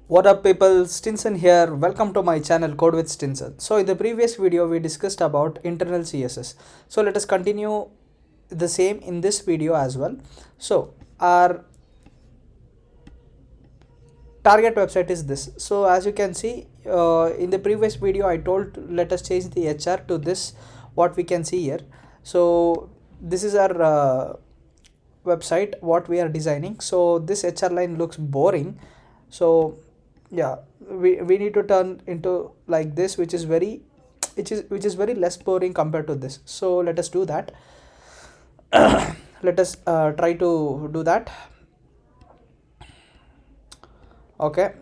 What up people, Stinson here. Welcome to my channel Code with Stinson. So in the previous video we discussed about internal CSS. So let us continue the same in this video as well. So our target website is this. So as you can see in the previous video I told let us change the HR to this what we can see here. So this is our website what we are designing. So this HR line looks boring. So yeah, we need to turn into like this, which is very which is very less boring compared to this. So let us do that. Let us try to do that. Okay,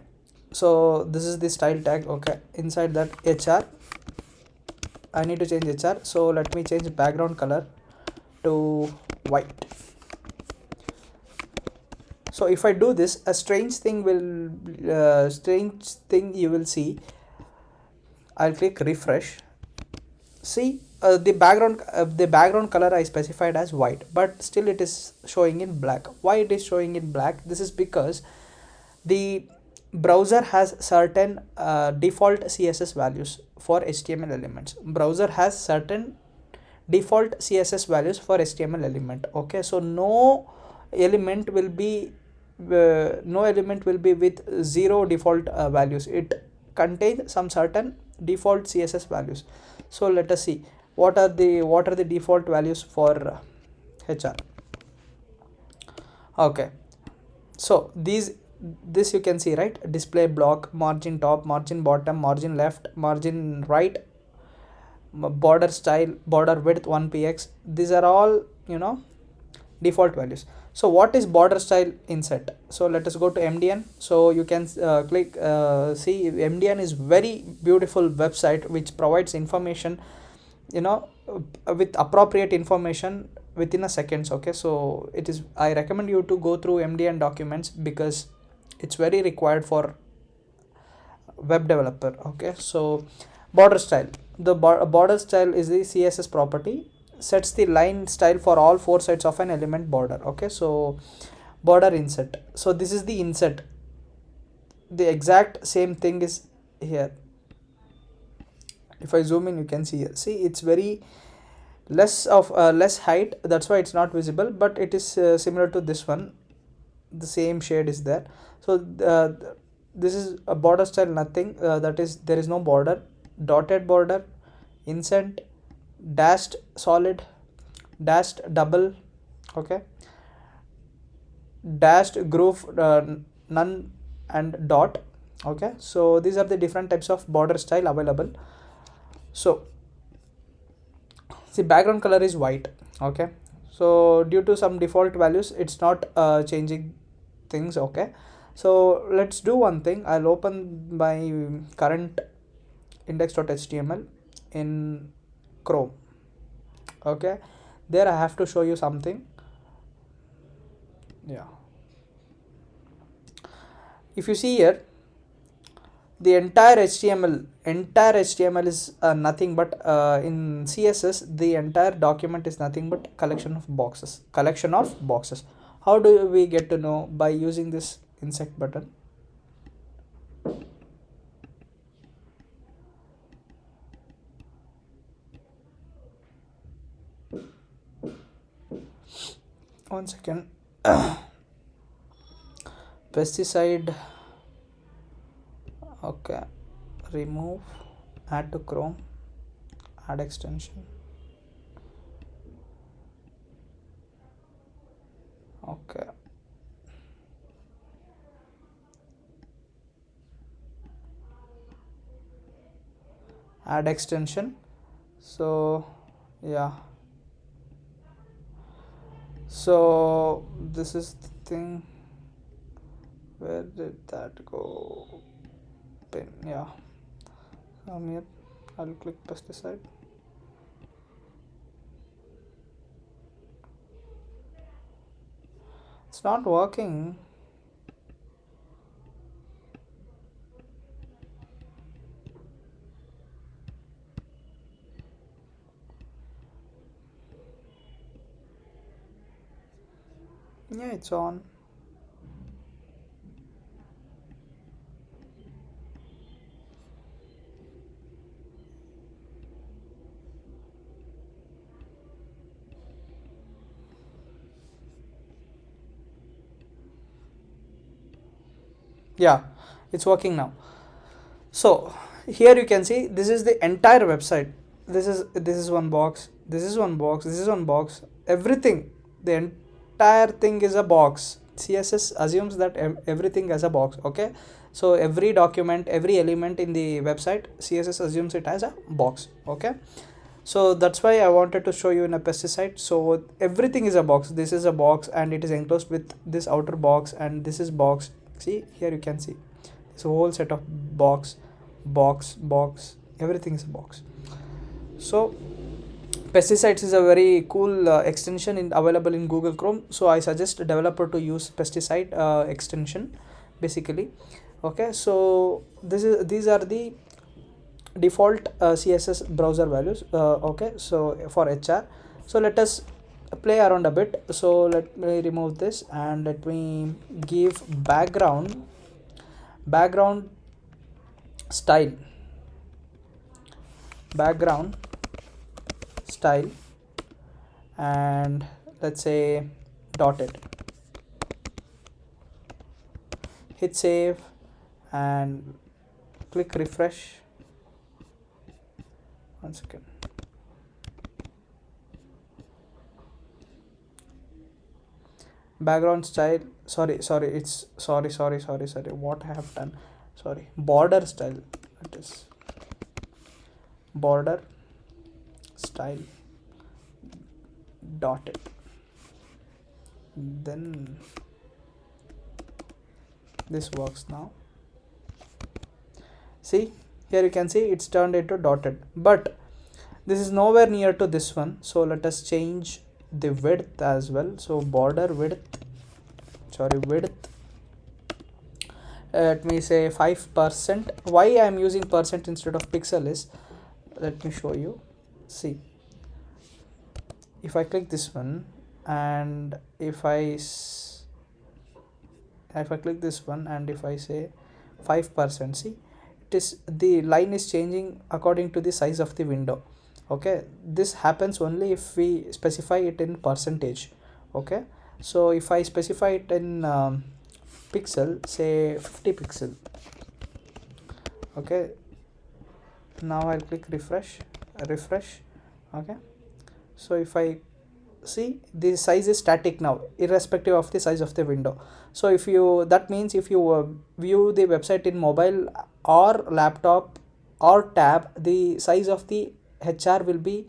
so this is the style tag. Okay, inside that HR I need to change HR. So let me change background color to white. So if I do this, a strange thing you will see. I'll click refresh. See, the background color I specified as white, but still it is showing in black. Why it is showing in black? This is because the browser has certain default CSS values for HTML elements. Browser has certain default CSS values for HTML element. Okay, so element will be no element will be with zero default values. It contains some certain default CSS values. So let us see what are the default values for HR. Okay, so this you can see, right? Display block, margin top, margin bottom, margin left, margin right, border style, border width 1 px. These are all default values. So what is border style inset? So let us go to MDN. So you can click see MDN is very beautiful website which provides information, with appropriate information within a seconds. Okay, so I recommend you to go through MDN documents because it's very required for web developer. Okay, so border style, the border style is the CSS property, sets the line style for all four sides of an element border. Okay, so border inset, so this is the inset. The exact same thing is here. If I zoom in, you can see here. See, it's very less height, that's why it's not visible, but it is similar to this one. The same shade is there. So this is a border style, nothing, that is there is no border, dotted border, inset, dashed solid, dashed double. Okay, dashed groove, none, and dot. Okay, so these are the different types of border style available. So the background color is white. Okay, so due to some default values it's not changing things. Okay, so let's do one thing. I'll open my current index.html in Chrome. Okay, there I have to show you something. Yeah, if you see here, the entire HTML is nothing but in CSS the entire document is nothing but collection of boxes. How do we get to know? By using this insect button. One second. Pesticide. Okay, remove, add to Chrome, add extension. Okay, add extension. So yeah, so this is the thing. Where did that go? Pin. Yeah, here I'll click pesticide. It's not working. Yeah, it's on. Yeah, it's working now. So here you can see this is the entire website. This is one box, this is one box, this is one box, everything. The entire thing is a box. CSS assumes that everything as a box. Okay, so every document, every element in the website, CSS assumes it as a box. Okay, so that's why I wanted to show you in a pesticide. So everything is a box. This is a box and it is enclosed with this outer box, and this is box. See here, you can see this whole set of box, box, everything is a box. So pesticides is a very cool extension available in Google Chrome. So I suggest a developer to use pesticide extension basically. Okay, so these are the default CSS browser values. Okay, so for HR, so let us play around a bit. So let me remove this and let me give background style, background style, and let's say dotted. Hit save and click refresh. One second. Background style, sorry, it's sorry, what I have done, sorry, border style. It is border style dotted. Then this works now. See here, you can see it's turned into dotted, but this is nowhere near to this one. So let us change the width as well. So border width, let me say 5%. Why I am using percent instead of pixel is, let me show you. See, if I click this one and if I click this one and if I say 5%, see, it is, the line is changing according to the size of the window. Okay, this happens only if we specify it in percentage. Okay, so if I specify it in pixel, say 50 pixel. Okay, now I'll click refresh. Okay, so if I see, the size is static now irrespective of the size of the window. So if you, that means if you view the website in mobile or laptop or tab, the size of the HR will be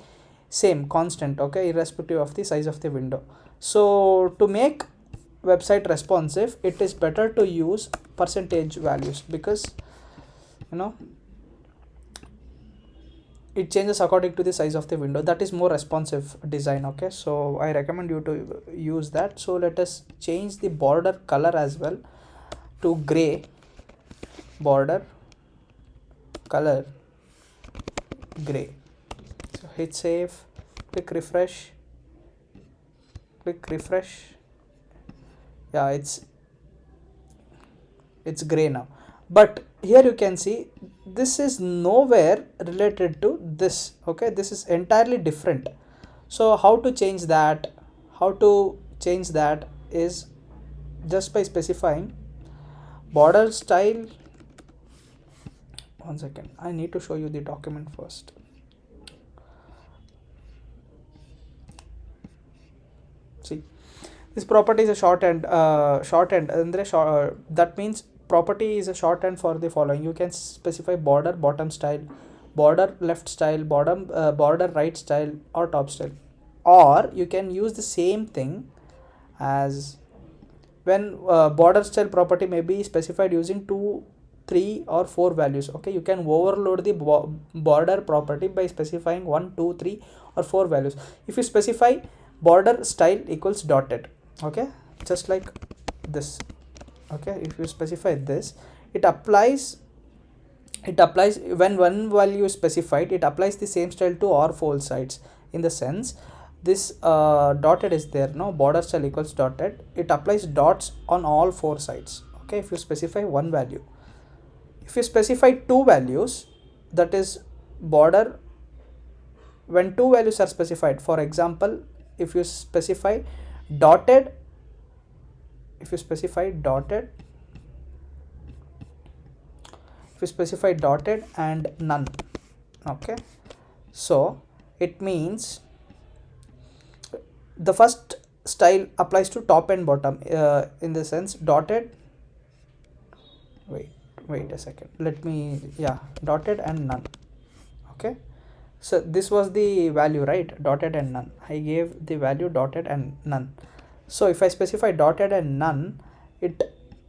same, constant. Okay, irrespective of the size of the window. So to make website responsive, it is better to use percentage values, because you know it changes according to the size of the window. That is more responsive design. Okay, so I recommend you to use that. So let us change the border color as well to gray. Border color gray. So hit save, click refresh. Yeah, it's gray now. But here you can see this is nowhere related to this. Okay, this is entirely different. So how to change that? Is just by specifying border style. One second, I need to show you the document first. See, this property is a shorthand, that means property is a shorthand for the following. You can specify border bottom style, border left style, border right style, or top style. Or you can use the same thing as when border style property may be specified using 2, 3, or 4 values. Okay, you can overload the border property by specifying 1, 2, 3, or 4 values. If you specify border style equals dotted, okay, just like this. Okay, if you specify this, it applies when one value is specified, it applies the same style to all 4 sides. In the sense, this dotted is there, no, border style equals dotted, it applies dots on all 4 sides. Okay, if you specify one value. If you specify 2 values, that is border, when 2 values are specified, for example, if you specify dotted, we specify dotted and none. Okay, so it means the first style applies to top and bottom, in the sense dotted, wait wait a second, let me, yeah, dotted and none. Okay, so this was the value, right? Dotted and none, I gave the value dotted and none. So if I specify dotted and none, it,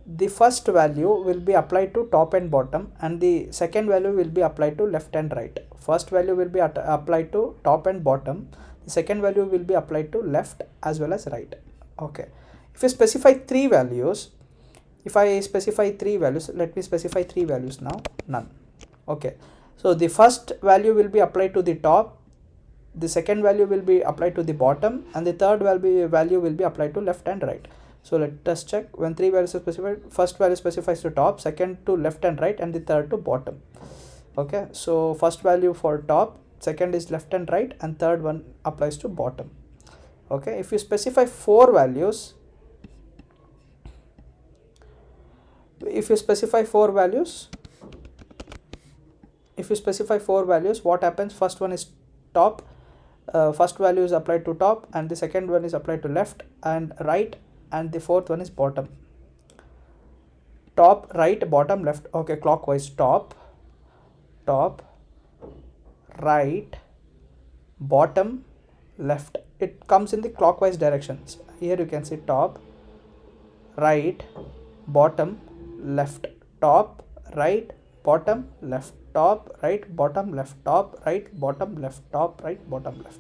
the first value will be applied to top and bottom, and the second value will be applied to left and right. First value will be applied to top and bottom, the second value will be applied to left as well as right. Okay, if you specify three values, if I specify three values, let me specify three values now, none. Okay, so the first value will be applied to the top, the second value will be applied to the bottom, and the third value will be applied to left and right. So let us check. When three values are specified, first value specifies to top, second to left and right, and the third to bottom. Okay, so first value for top, second is left and right, and third one applies to bottom. Okay, if you specify four values, if you specify four values, what happens? First one is top, first value is applied to top, and the second one is applied to left and right, and the fourth one is bottom. Top, right, bottom, left. Okay, clockwise, top, right, bottom, left. It comes in the clockwise directions. Here you can see top, right, bottom, left, top, right, bottom, left, top, right, bottom, left, top, right, bottom, left, top, right, bottom, left.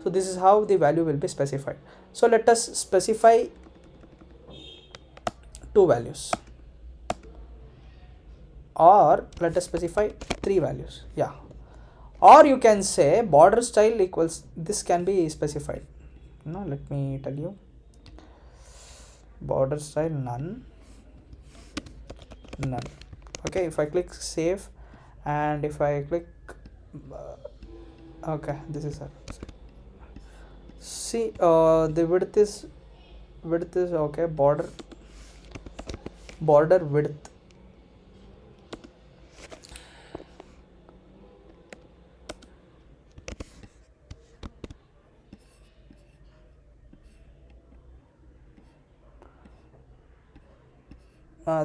So this is how the value will be specified. So let us specify two values, or let us specify three values. Yeah, or you can say border style equals, this can be specified. Now let me tell you, border style none. Okay, if I click save, and if I click okay, this is it. See, the width is okay, border width,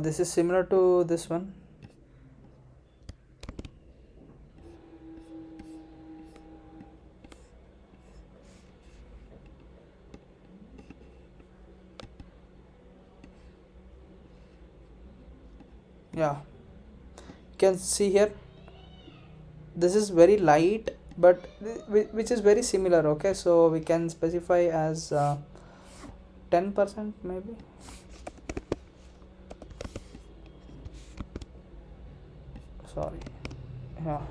this is similar to this one. Yeah, you can see here, this is very light, but which is very similar. Okay, so we can specify as 10% maybe. Sorry, yeah,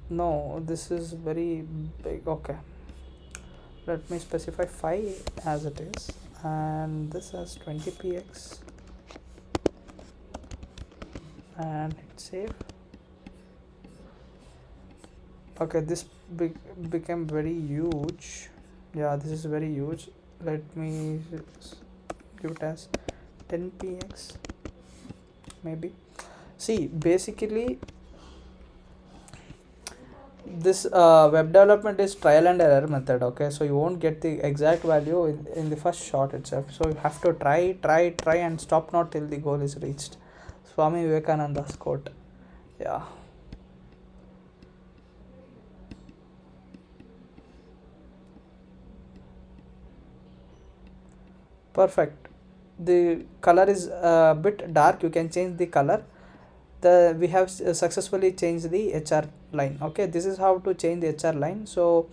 no, this is very big. Okay, let me specify 5 as it is, and this has 20px, and hit save. Okay, this became very huge. Yeah, this is very huge. Let me give it as 10px maybe. See, basically this web development is trial and error method. Okay, so you won't get the exact value in the first shot itself, so you have to try and stop not till the goal is reached. Swami Vivekananda's quote. Yeah, perfect. The color is a bit dark, you can change the color. We have successfully changed the HR line. Okay, this is how to change the HR line. So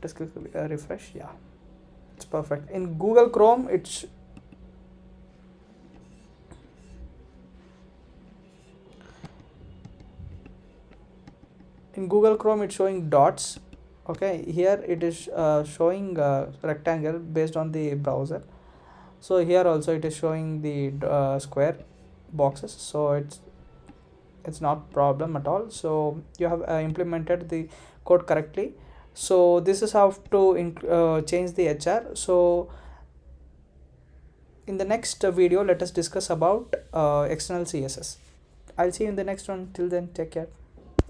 just click refresh. Yeah, it's perfect. In Google Chrome, it's showing dots. Okay, here it is showing rectangle based on the browser. So here also it is showing the square boxes, so it's not problem at all. So you have implemented the code correctly. So this is how to change the HR. So in the next video, let us discuss about external CSS. I'll see you in the next one. Till then, take care.